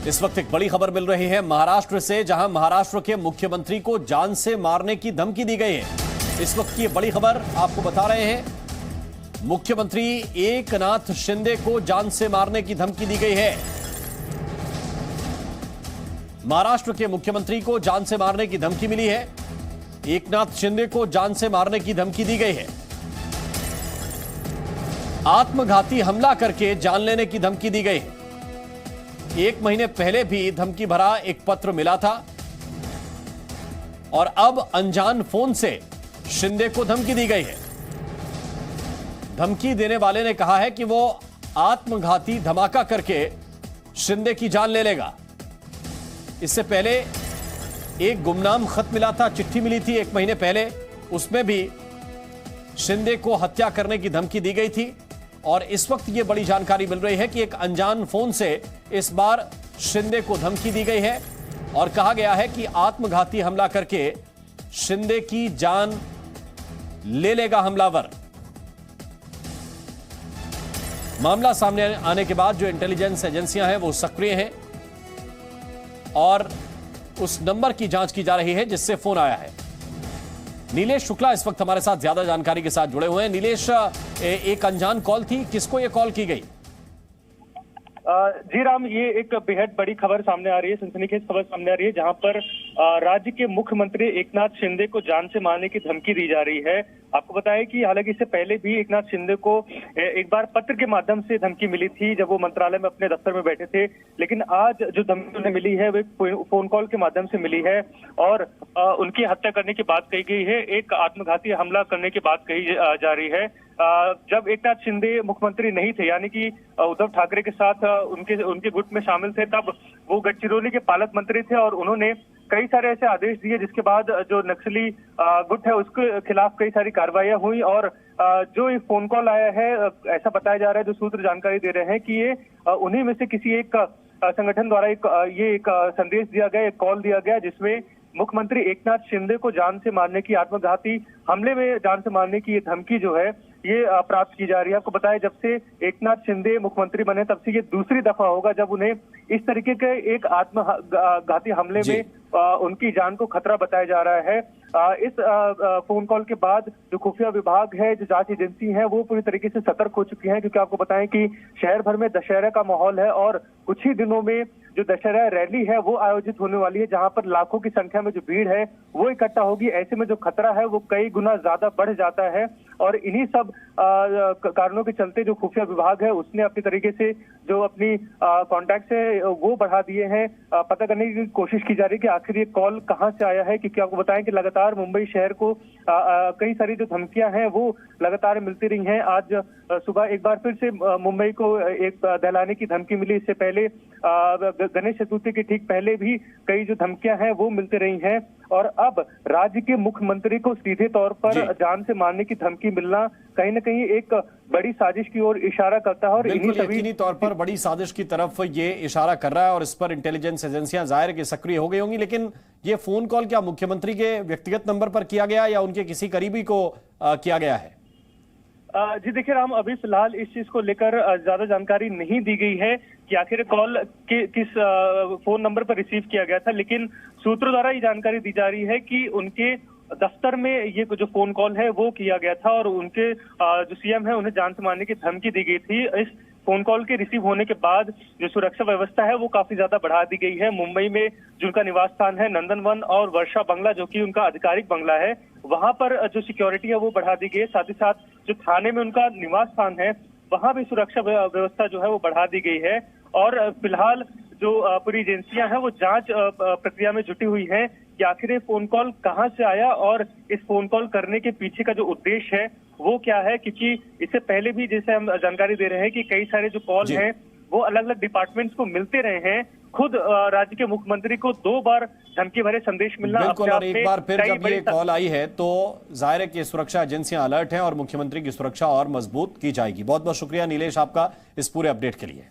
इस वक्त एक बड़ी खबर मिल रही है महाराष्ट्र से, जहां महाराष्ट्र के मुख्यमंत्री को जान से मारने की धमकी दी गई है। इस वक्त की बड़ी खबर आपको बता रहे हैं। मुख्यमंत्री एकनाथ शिंदे को जान से मारने की धमकी दी गई है। महाराष्ट्र के मुख्यमंत्री को जान से मारने की धमकी मिली है। एकनाथ शिंदे को जान से मारने की धमकी दी गई है। आत्मघाती हमला करके जान लेने की धमकी दी गई है। 1 महीने पहले भी धमकी भरा एक पत्र मिला था और अब अनजान फोन से शिंदे को धमकी दी गई है। धमकी देने वाले ने कहा है कि वो आत्मघाती धमाका करके शिंदे की जान ले लेगा। इससे पहले एक गुमनाम खत मिला था, चिट्ठी मिली थी 1 महीने पहले, उसमें भी शिंदे को हत्या करने की धमकी दी गई थी। और इस वक्त यह बड़ी जानकारी मिल रही है कि एक अनजान फोन से इस बार शिंदे को धमकी दी गई है और कहा गया है कि आत्मघाती हमला करके शिंदे की जान ले लेगा हमलावर। मामला सामने आने के बाद जो इंटेलिजेंस एजेंसियां हैं वो सक्रिय हैं और उस नंबर की जांच की जा रही है जिससे फोन आया है। नीलेश शुक्ला इस वक्त हमारे साथ ज्यादा जानकारी के साथ जुड़े हुए हैं। नीलेश, एक अनजान कॉल थी, किसको यह कॉल की गई? जी राम, ये एक बेहद बड़ी खबर सामने आ रही है, सनसनीखेज खबर सामने आ रही है, जहां पर राज्य के मुख्यमंत्री एकनाथ शिंदे को जान से मारने की धमकी दी जा रही है। आपको बताएं कि हालांकि इससे पहले भी एकनाथ शिंदे को एक बार पत्र के माध्यम से धमकी मिली थी जब वो मंत्रालय में अपने दफ्तर में बैठे थे, लेकिन आज जो धमकी उन्हें मिली है वो फोन कॉल के माध्यम से मिली है और उनकी हत्या करने की बात कही गई है, एक आत्मघाती हमला करने की बात कही जा रही है। जब एकनाथ शिंदे मुख्यमंत्री नहीं थे, यानी कि उद्धव ठाकरे के साथ उनके गुट में शामिल थे, तब वो गढ़चिरौली के पालक मंत्री थे और उन्होंने कई सारे ऐसे आदेश दिए जिसके बाद जो नक्सली गुट है उसके खिलाफ कई सारी कार्रवाइयां हुई। और जो ये फोन कॉल आया है, ऐसा बताया जा रहा है, जो सूत्र जानकारी दे रहे हैं कि ये उन्हीं में से किसी एक संगठन द्वारा एक संदेश दिया गया, एक कॉल दिया गया जिसमें मुख्यमंत्री एकनाथ शिंदे को जान से मारने की, आत्मघाती हमले में जान से मारने की ये धमकी जो है ये प्राप्त की जा रही है। आपको बताया जब से एकनाथ शिंदे मुख्यमंत्री बने तब से ये दूसरी दफा होगा जब उन्हें इस तरीके के एक आत्मघाती हमले में उनकी जान को खतरा बताया जा रहा है। इस फोन कॉल के बाद जो खुफिया विभाग है, जो जांच एजेंसी है, वो पूरी तरीके से सतर्क हो चुकी है, क्योंकि आपको बताएं कि शहर भर में दशहरा का माहौल है और कुछ ही दिनों में जो दशहरा रैली है वो आयोजित होने वाली है, जहां पर लाखों की संख्या में जो भीड़ है वो इकट्ठा होगी। ऐसे में जो खतरा है वो कई गुना ज्यादा बढ़ जाता है और इन्हीं सब कारणों के चलते जो खुफिया विभाग है उसने अपनी तरीके से जो अपनी कॉन्टैक्ट है वो बढ़ा दिए हैं। पता करने की कोशिश की जा रही है कि आखिर ये कॉल कहां से आया है, क्योंकि आपको बताएं कि लगातार मुंबई शहर को कई सारी जो धमकियां हैं वो लगातार मिलती रही हैं। आज सुबह एक बार फिर से मुंबई को एक दहलाने की धमकी मिली। इससे पहले गणेश चतुर्थी के ठीक पहले भी कई जो धमकियां हैं वो मिलती रही हैं और अब राज्य के मुख्यमंत्री को सीधे तौर पर जान से मारने की धमकी मिलना कहीं ना कहीं एक बड़ी साजिश की ओर इशारा करता है और यकीनी तौर पर बड़ी साजिश की तरफ ये इशारा कर रहा है और इस पर इंटेलिजेंस एजेंसियां जाहिर है कि सक्रिय हो गई होंगी। लेकिन ये फोन कॉल क्या मुख्यमंत्री के व्यक्तिगत नंबर पर किया गया या उनके किसी करीबी को किया गया है? जी देखिए राम, अभी फिलहाल इस चीज को लेकर ज्यादा जानकारी नहीं दी गई है कि आखिर कॉल किस फोन नंबर पर रिसीव किया गया था, लेकिन सूत्रों द्वारा ये जानकारी दी जा रही है कि उनके दफ्तर में ये जो फोन कॉल है वो किया गया था और उनके जो सीएम है उन्हें जान से मारने की धमकी दी गई थी। इस फोन कॉल के रिसीव होने के बाद जो सुरक्षा व्यवस्था है वो काफी ज्यादा बढ़ा दी गई है। मुंबई में जिनका निवास स्थान है नंदनवन और वर्षा बंगला, जो कि उनका आधिकारिक बंगला है, वहां पर जो सिक्योरिटी है वो बढ़ा दी गई है। साथ ही साथ जो थाने में उनका निवास स्थान है वहां भी सुरक्षा व्यवस्था जो है वो बढ़ा दी गई है। और फिलहाल जो पूरी एजेंसियां हैं वो जांच प्रक्रिया में जुटी हुई है कि आखिर ये फोन कॉल कहां से आया और इस फोन कॉल करने के पीछे का जो उद्देश्य है वो क्या है, क्योंकि इससे पहले भी जैसे हम जानकारी दे रहे हैं कि कई सारे जो कॉल हैं वो अलग अलग डिपार्टमेंट्स को मिलते रहे हैं। खुद राज्य के मुख्यमंत्री को 2 बार धमकी भरे संदेश मिलना, बिल्कुल, और एक बार फिर जब ये कॉल आई है तो जाहिर है कि सुरक्षा एजेंसियां अलर्ट हैं और मुख्यमंत्री की सुरक्षा और मजबूत की जाएगी। बहुत बहुत शुक्रिया नीलेश आपका इस पूरे अपडेट के लिए।